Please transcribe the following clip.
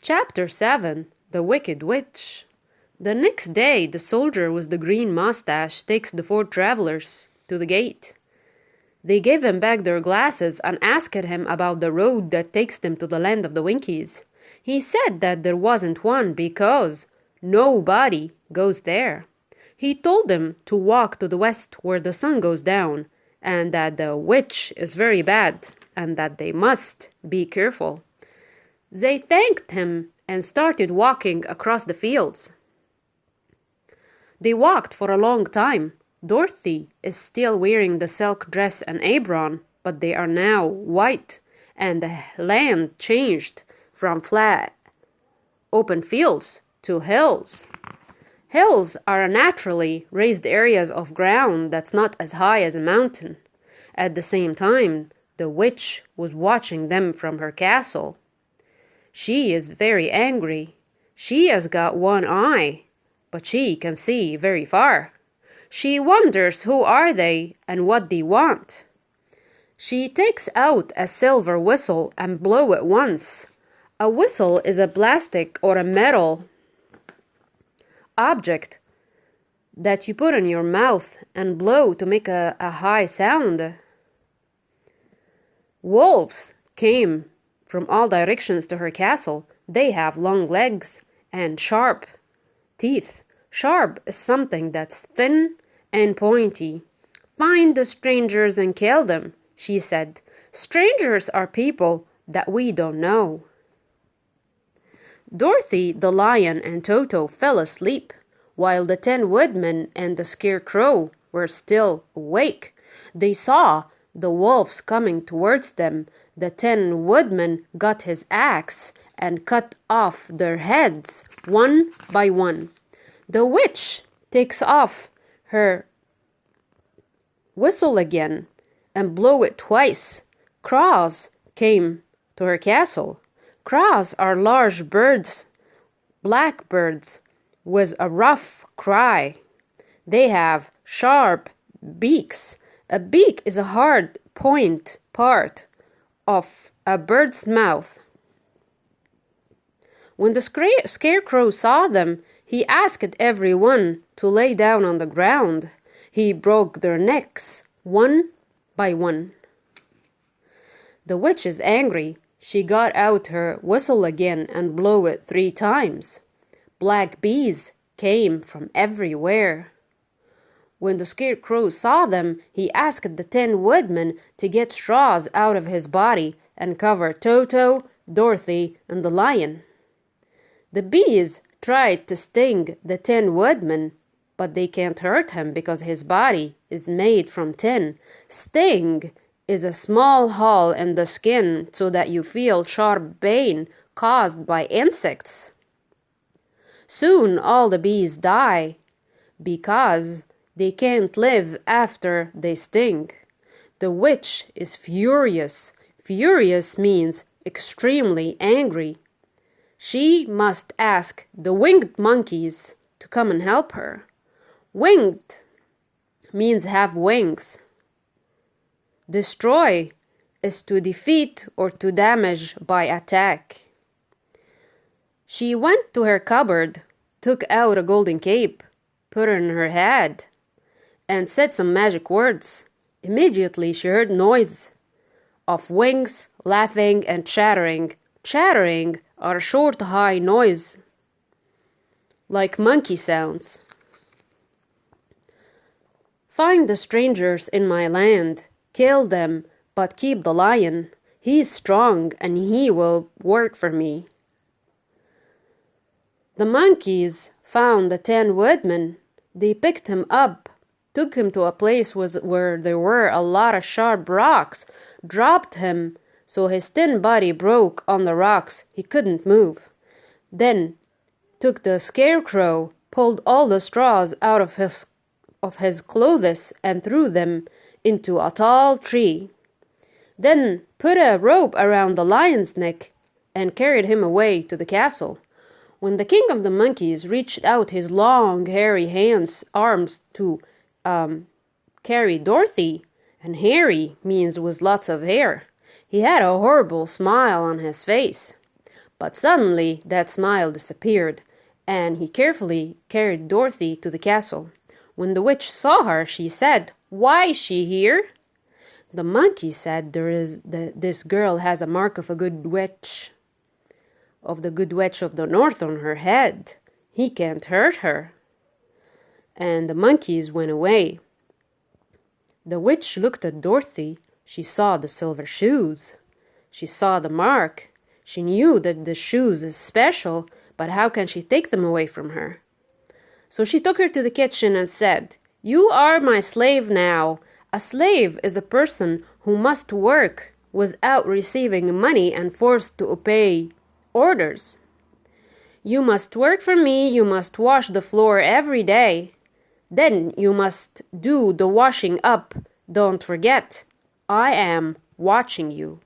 Chapter 7 The Wicked Witch. The next day, the soldier with the green mustache takes the four travelers to the gate. They gave him back their glasses and asked him about the road that takes them to the land of the Winkies. He said that there wasn't one because nobody goes there. He told them to walk to the west where the sun goes down, and that the witch is very bad, and that they must be careful. They thanked him and started walking across the fields. They walked for a long time. Dorothy is still wearing the silk dress and apron, but they are now white, and the land changed from flat, open fields to hills. Hills are naturally raised areas of ground that's not as high as a mountain. At the same time, the witch was watching them from her castle. She is very angry. She has got one eye, but she can see very far. She wonders who are they and what they want. She takes out a silver whistle and blow it once. A whistle is a plastic or a metal object that you put in your mouth and blow to make a high sound. Wolves came from all directions to her castle. They have long legs and sharp teeth. Sharp is something that's thin and pointy. Find the strangers and kill them, she said. Strangers are people that we don't know. Dorothy, the lion, and Toto fell asleep, while the 10 woodmen and the scarecrow were still awake. They saw the wolves coming towards them. The 10 woodmen got his axe and cut off their heads one by one. The witch takes off her whistle again and blow it twice. Crows came to her castle. Crows are large birds, black birds, with a rough cry. They have sharp beaks. A beak is a hard point part of a bird's mouth. When the scarecrow saw them, he asked everyone to lay down on the ground. He broke their necks one by one. The witch is angry. She got out her whistle again and blew it 3 times. Black bees came from everywhere. When the scarecrow saw them, he asked the 10 woodmen to get straws out of his body and cover Toto, Dorothy, and the lion. The bees tried to sting the 10 woodmen, but they can't hurt him because his body is made from tin. Sting is a small hole in the skin so that you feel sharp pain caused by insects. Soon all the bees die because they can't live after they sting. The witch is furious. Furious means extremely angry. She must ask the winged monkeys to come and help her. Winged means have wings. Destroy is to defeat or to damage by attack. She went to her cupboard, took out a golden cape, put it in her head, and said some magic words. Immediately she heard noise of wings, laughing, and chattering. Chattering are short, high noise, like monkey sounds. Find the strangers in my land. Kill them, but keep the lion. He is strong, and he will work for me. The monkeys found the 10 woodmen. They picked him up, took him to a place where there were a lot of sharp rocks, dropped him so his thin body broke on the rocks. He couldn't move. Then took the scarecrow, pulled all the straws out of his clothes and threw them into a tall tree. Then put a rope around the lion's neck and carried him away to the castle. When the king of the monkeys reached out his long, hairy arms to carry Dorothy, and hairy means with lots of hair, he had a horrible smile on his face. But suddenly that smile disappeared, and he carefully carried Dorothy to the castle. When the witch saw her, she said, "Why is she here?" The monkey said, "This girl has a mark of the good witch of the north on her head. He can't hurt her." And the monkeys went away. The witch looked at Dorothy. She saw the silver shoes. She saw the mark. She knew that the shoes is special, but how can she take them away from her? So she took her to the kitchen and said, "You are my slave now. A slave is a person who must work without receiving money and forced to obey orders. You must work for me. You must wash the floor every day. Then you must do the washing up. Don't forget, I am watching you."